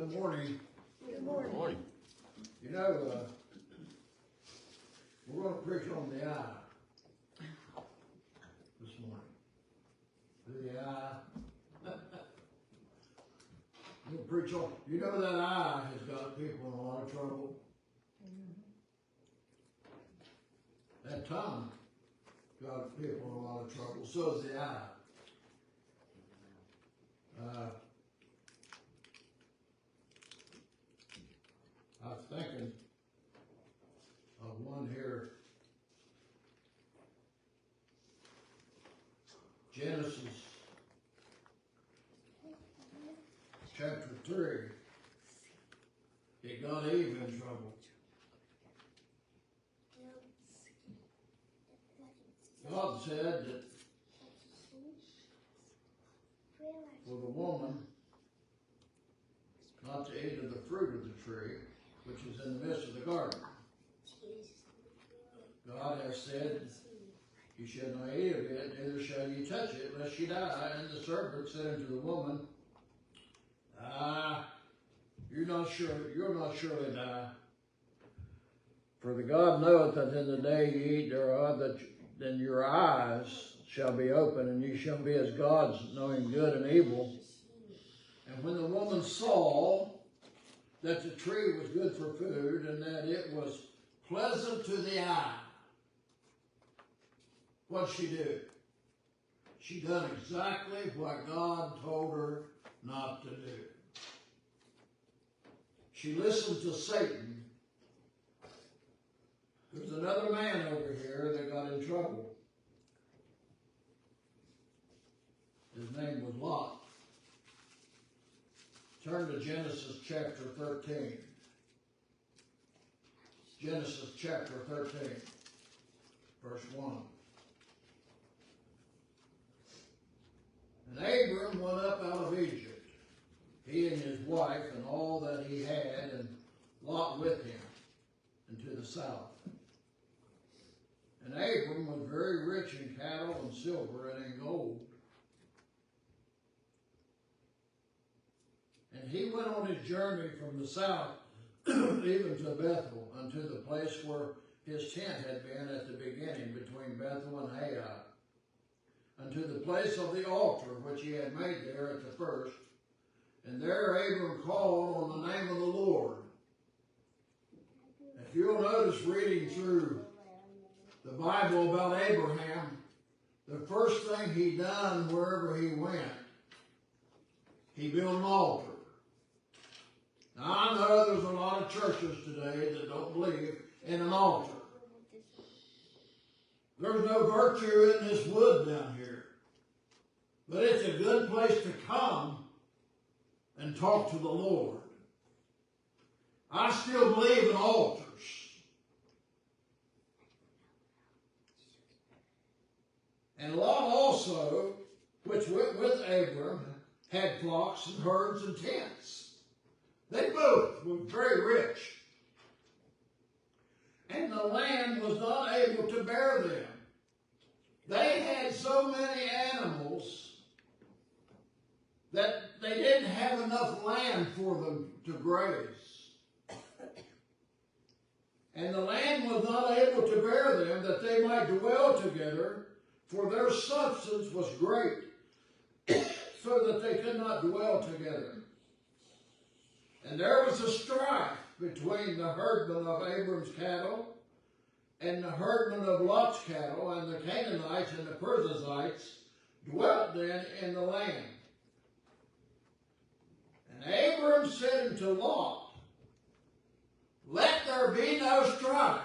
Good morning. Good morning. Good morning. You know, we're going to preach on the eye this morning. The eye. We'll preach on. You know that eye has got people in a lot of trouble. That tongue got people in a lot of trouble. So is the eye. I was thinking of one here. Genesis chapter 3. It got Eve in trouble. God said that for the woman not to eat of the fruit of the tree, which is in the midst of the garden. God has said, you shall not eat of it, neither shall you touch it, lest you die. And the serpent said unto the woman, you'll not surely die. For the God knoweth that in the day ye eat thereof, that then your eyes shall be open, and you shall be as gods, knowing good and evil. And when the woman saw that the tree was good for food, and that it was pleasant to the eye, what'd she do? She done exactly what God told her not to do. She listened to Satan. There's another man over here that got in trouble. His name was Lot. Turn to Genesis chapter 13. Genesis chapter 13, verse 1. And Abram went up out of Egypt, he and his wife and all that he had, and Lot with him, into the south. And Abram was very rich in cattle and silver and in gold. And he went on his journey from the south even to Bethel, unto the place where his tent had been at the beginning between Bethel and Ai, unto the place of the altar which he had made there at the first. And there Abram called on the name of the Lord. If you'll notice reading through the Bible about Abraham, the first thing he done wherever he went, he built an altar. Now I know there's a lot of churches today that don't believe in an altar. There's no virtue in this wood down here. But it's a good place to come and talk to the Lord. I still believe in altars. And Lot also, which went with Abram, had flocks and herds and tents. They both were very rich. And the land was not able to bear them. They had so many animals that they didn't have enough land for them to graze. And the land was not able to bear them, that they might dwell together, for their substance was great, so that they could not dwell together. And there was a strife between the herdmen of Abram's cattle and the herdmen of Lot's cattle, and the Canaanites and the Perizzites dwelt then in the land. And Abram said unto Lot, let there be no strife.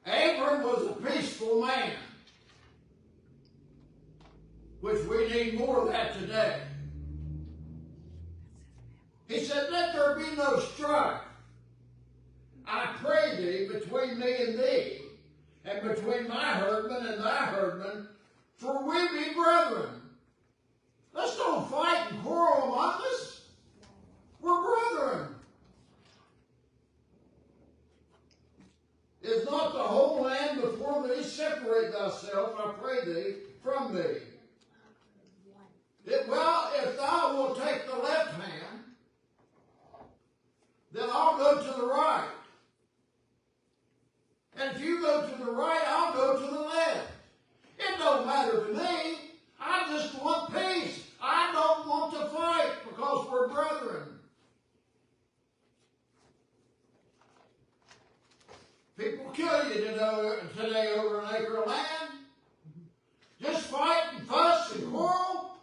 Abram was a peaceful man, which we need more of that today. He said, let there be no strife. I pray thee between me and thee, and between my herdmen and thy herdmen, for we be brethren. Let's don't fight and quarrel among us. We're brethren. Is not the whole land before thee? Separate thyself, I pray thee, from me. Well, if thou wilt take the left go to the right. And if you go to the right, I'll go to the left. It don't matter to me. I just want peace. I don't want to fight because we're brethren. People kill you today over an acre of land. Just fight and fuss and quarrel.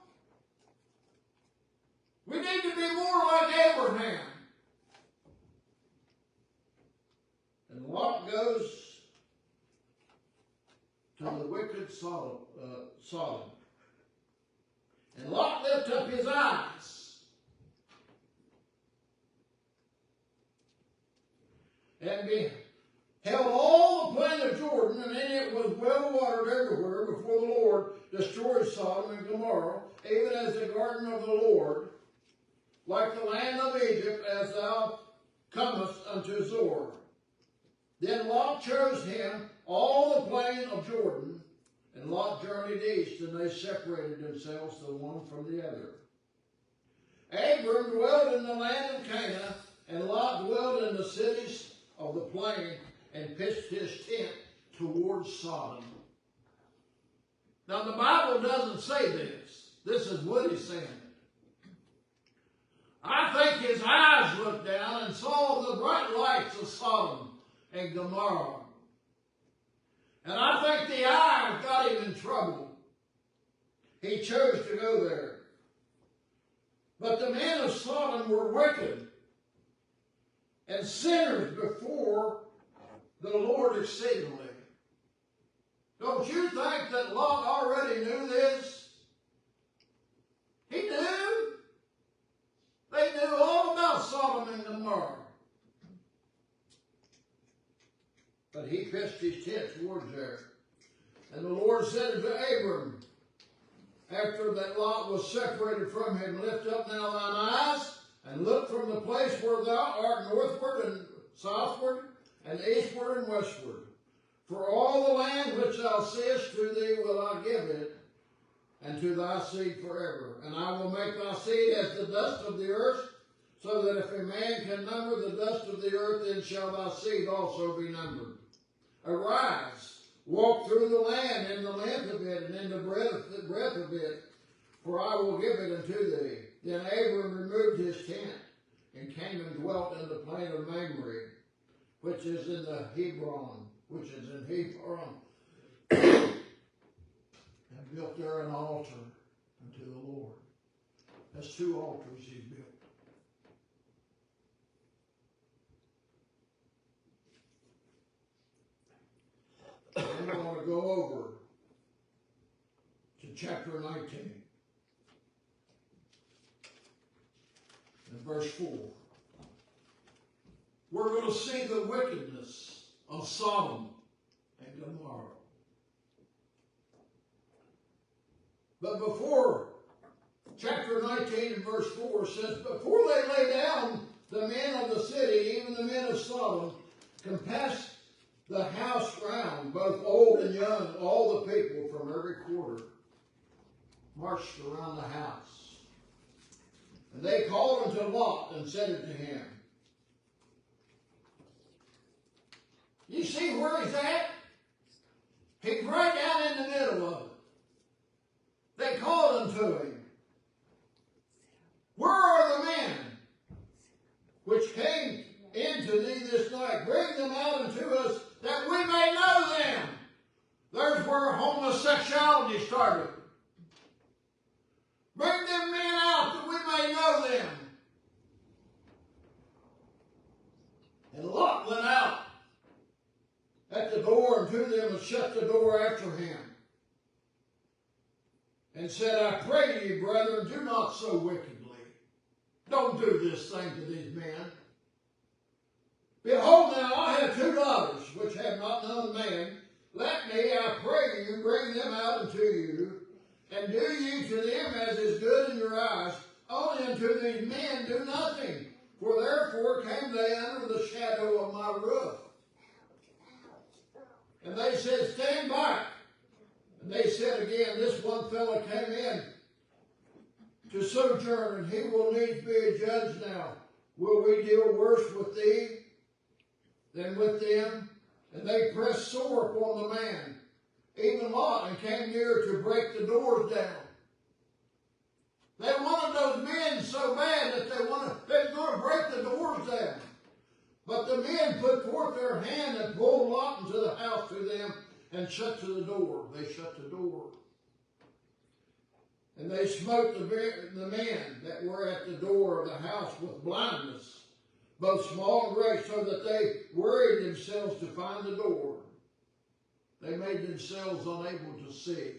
We need to be more like Abraham. And Lot goes to the wicked Sodom. And Lot lifted up his eyes and beheld all the plain of Jordan, and in it was well watered everywhere before the Lord destroyed Sodom and Gomorrah, even as the garden of the Lord, like the land of Egypt, as thou comest unto Zoar. Then Lot chose him all the plain of Jordan, and Lot journeyed east, and they separated themselves the one from the other. Abram dwelled in the land of Canaan, and Lot dwelled in the cities of the plain, and pitched his tent towards Sodom. Now the Bible doesn't say this. This is what he's saying. I think his eyes looked down and saw the bright lights of Sodom and Gomorrah. And I think the eyes got him in trouble. He chose to go there. But the men of Sodom were wicked and sinners before the Lord exceedingly. Don't you think that Lot already knew this? He knew. They knew all about Sodom and Gomorrah. But he pitched his tent towards there. And the Lord said unto Abram, after that Lot was separated from him, lift up now thine eyes, and look from the place where thou art northward and southward, and eastward and westward. For all the land which thou seest, to thee will I give it, and to thy seed forever. And I will make thy seed as the dust of the earth, so that if a man can number the dust of the earth, then shall thy seed also be numbered. Arise, walk through the land in the length of it, and in the breadth of it, for I will give it unto thee. Then Abram removed his tent, and came and dwelt in the plain of Mamre, which is in the Hebron, and built there an altar unto the Lord. That's 2 altars he built. And we're going to go over to chapter 19 and verse 4. We're going to see the wickedness of Sodom and Gomorrah. But before, chapter 19 and verse 4 says, before they lay down, the men of the city, even the men of Sodom, compassed the house round, both old and young, all the people from every quarter marched around the house. And they called unto Lot and said unto him, you see where he's at? He's right down in the middle of it. They called unto him, where are the men which came into thee this night? Bring them out unto us, that we may know them. There's where homosexuality started. Bring them men out that we may know them. And Lot went out at the door unto them and shut the door after him, and said, I pray you, brethren, do not so wickedly. Don't do this thing to these men. Behold, now I have 2 daughters which have not known man. Let me, I pray you, bring them out unto you, and do ye to them as is good in your eyes. Only unto these men do nothing, for therefore came they under the shadow of my roof. And they said, stand back. And they said again, this one fellow came in to sojourn, and he will needs be a judge now. Will we deal worse with thee than with them, and they pressed sore upon the man, even Lot, and came near to break the doors down. They wanted those men so bad that they were going to break the doors down. But the men put forth their hand and pulled Lot into the house to them and shut to the door. They shut the door. And they smote the men that were at the door of the house with blindness, both small and great, so that they worried themselves to find the door. They made themselves unable to see.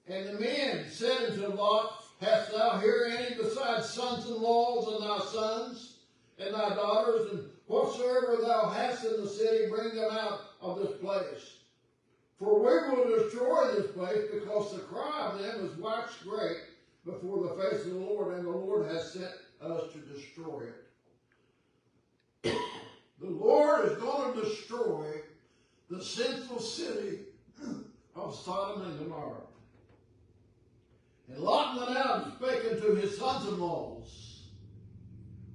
And the men said unto Lot, Hast thou here any besides sons-in-laws and thy sons and thy daughters, and whatsoever thou hast in the city, bring them out of this place. For we will destroy this place, because the cry of them is waxed great before the face of the Lord, and the Lord has sent us to destroy it. The Lord is going to destroy the sinful city of Sodom and Gomorrah. And Lot went out and spake unto his sons-in-laws,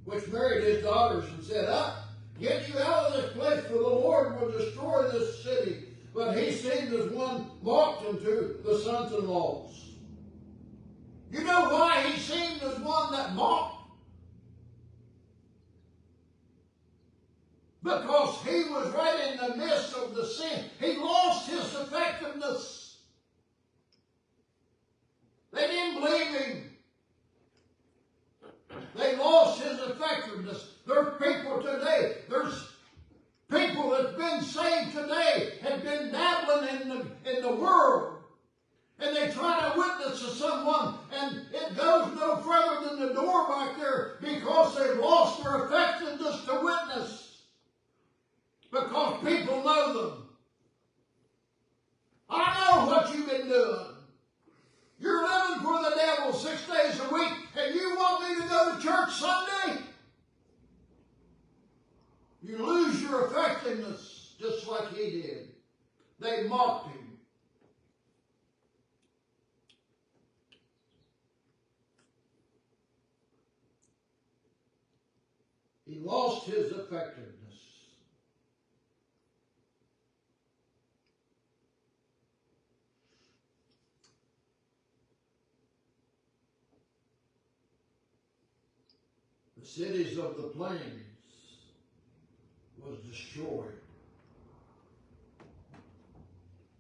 which married his daughters, and said, Up, get you out of this place, for the Lord will destroy this city. But he seemed as one mocked unto the sons-in-laws. You know why he seemed as one that mocked? Because he was right in the midst of the sin. He lost his effectiveness. They didn't believe him. They lost his effectiveness. There's people today, there's people that's been saved today have been dabbling in the world. And they try to witness to someone, and it goes no further than the door back there, because they've lost their effectiveness to witness. Because people know them. I know what you've been doing. You're living for the devil 6 days a week, and you want me to go to church Sunday? You lose your effectiveness just like he did. They mocked him. He lost his effectiveness. The cities of the plains was destroyed.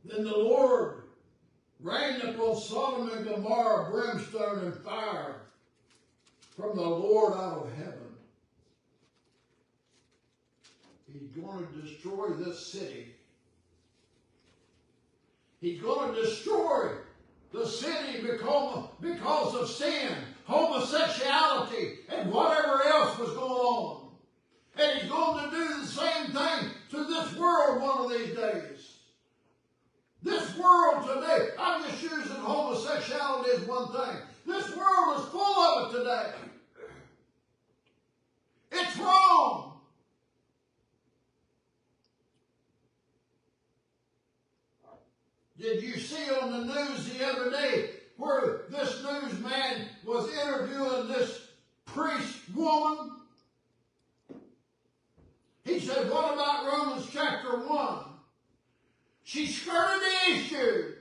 Then the Lord rained upon Sodom and Gomorrah brimstone and fire from the Lord out of heaven. He's going to destroy this city. He's going to destroy the city because of sin, homosexuality, and whatever else was going on. And he's going to do the same thing to this world one of these days. This world today, I'm just using homosexuality as one thing. This world is full of it today. It's wrong. Did you see on the news the other day where this newsman was interviewing this priest woman? He said, what about Romans chapter 1? She skirted the issue.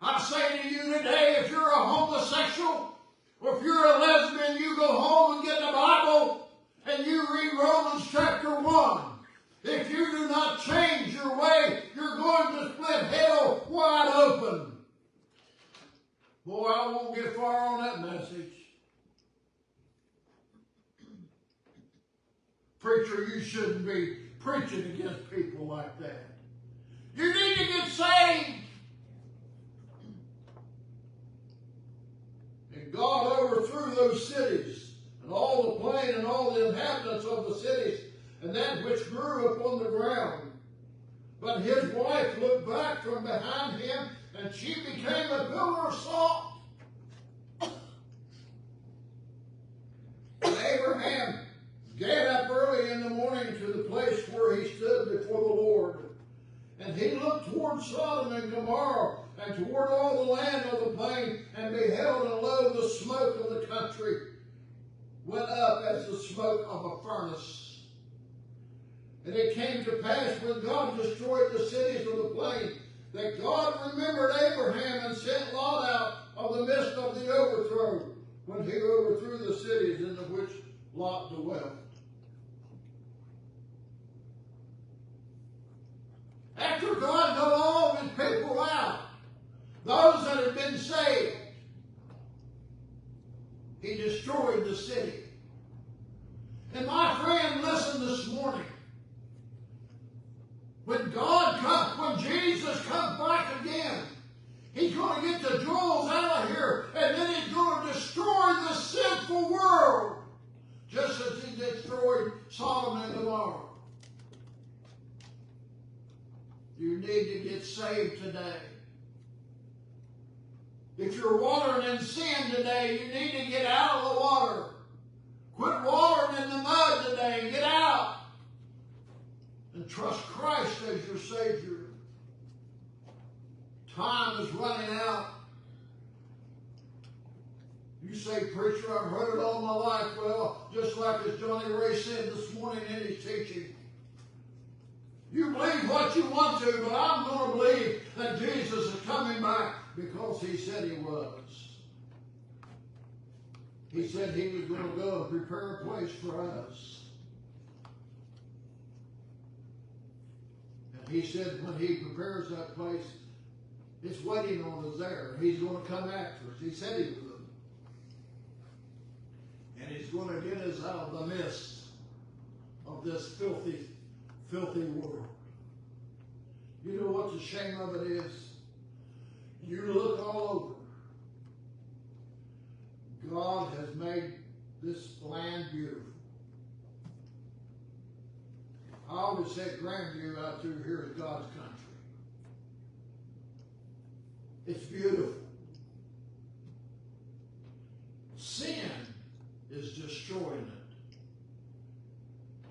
I say to you today, if you're a homosexual, or if you're a lesbian, you go home and get the Bible and you read Romans chapter 1. If you do not change your way, you're going to split hell wide open. Boy, I won't get far on that message. Preacher, you shouldn't be preaching against people like that. You need to get saved. And God overthrew those cities, and all the plain and all the inhabitants of the cities, and that which grew upon the ground. But his wife looked back from behind him, and she became a pillar of salt. And Abraham get up early in the morning to the place where he stood before the Lord. And he looked toward Sodom and Gomorrah, and toward all the land of the plain, and beheld, and lo, the smoke of the country went up as the smoke of a furnace. And it came to pass when God destroyed the cities of the plain, that God remembered Abraham and sent Lot out of the midst of the overthrow, when he overthrew the cities in which Lot dwelt. After God got all of his people out, those that had been saved, he destroyed the city. And my friend, listen this morning. When Jesus comes back again, he's going to get the jewels out of here, and then he's going to destroy the sinful world, just as he destroyed Sodom and Gomorrah. You need to get saved today. If you're watering in sin today, you need to get out of the water. Quit watering in the mud today. Get out. And trust Christ as your Savior. Time is running out. You say, preacher, I've heard it all my life. Well, just like as Johnny Ray said this morning in his teaching, you believe what you want to, but I'm going to believe that Jesus is coming back because he said he was. He said he was going to go and prepare a place for us. And he said when he prepares that place, it's waiting on us there. He's going to come after us. He said he would. And he's going to get us out of the midst of this filthy, filthy world. You know what the shame of it is? You look all over. God has made this land beautiful. I always said Grandview out through here is God's country. It's beautiful. Sin is destroying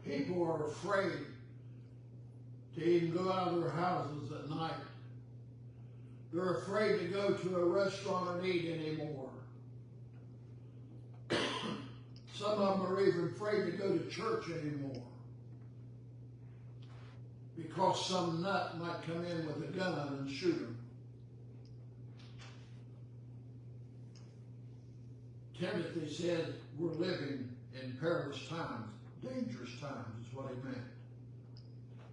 it. People are afraid to even go out of their houses at night. They're afraid to go to a restaurant and eat anymore. Some of them are even afraid to go to church anymore, because some nut might come in with a gun and shoot them. Timothy said we're living in perilous times. Dangerous times is what he meant.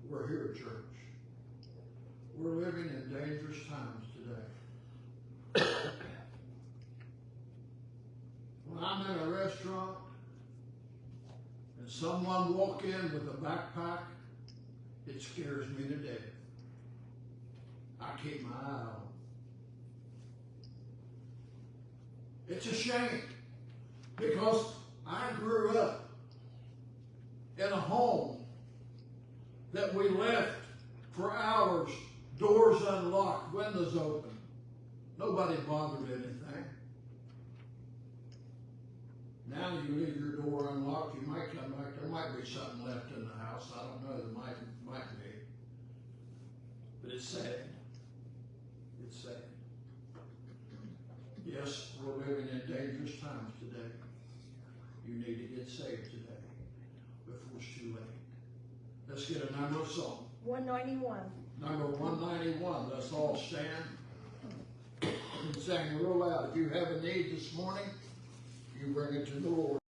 We're here, church. We're living in dangerous times today. When I'm in a restaurant and someone walk in with a backpack, it scares me to death. I keep my eye on them. It's a shame, because I grew up in a home that we left for hours, doors unlocked, windows open. Nobody bothered anything. Now you leave your door unlocked, you might come back, there might be something left in the house. I don't know, there might be. But it's sad. It's sad. Yes, we're living in dangerous times today. You need to get saved today before it's too late. Let's get a number of song. 191. Number 191. Let's all stand and sing real loud. If you have a need this morning, you bring it to the Lord.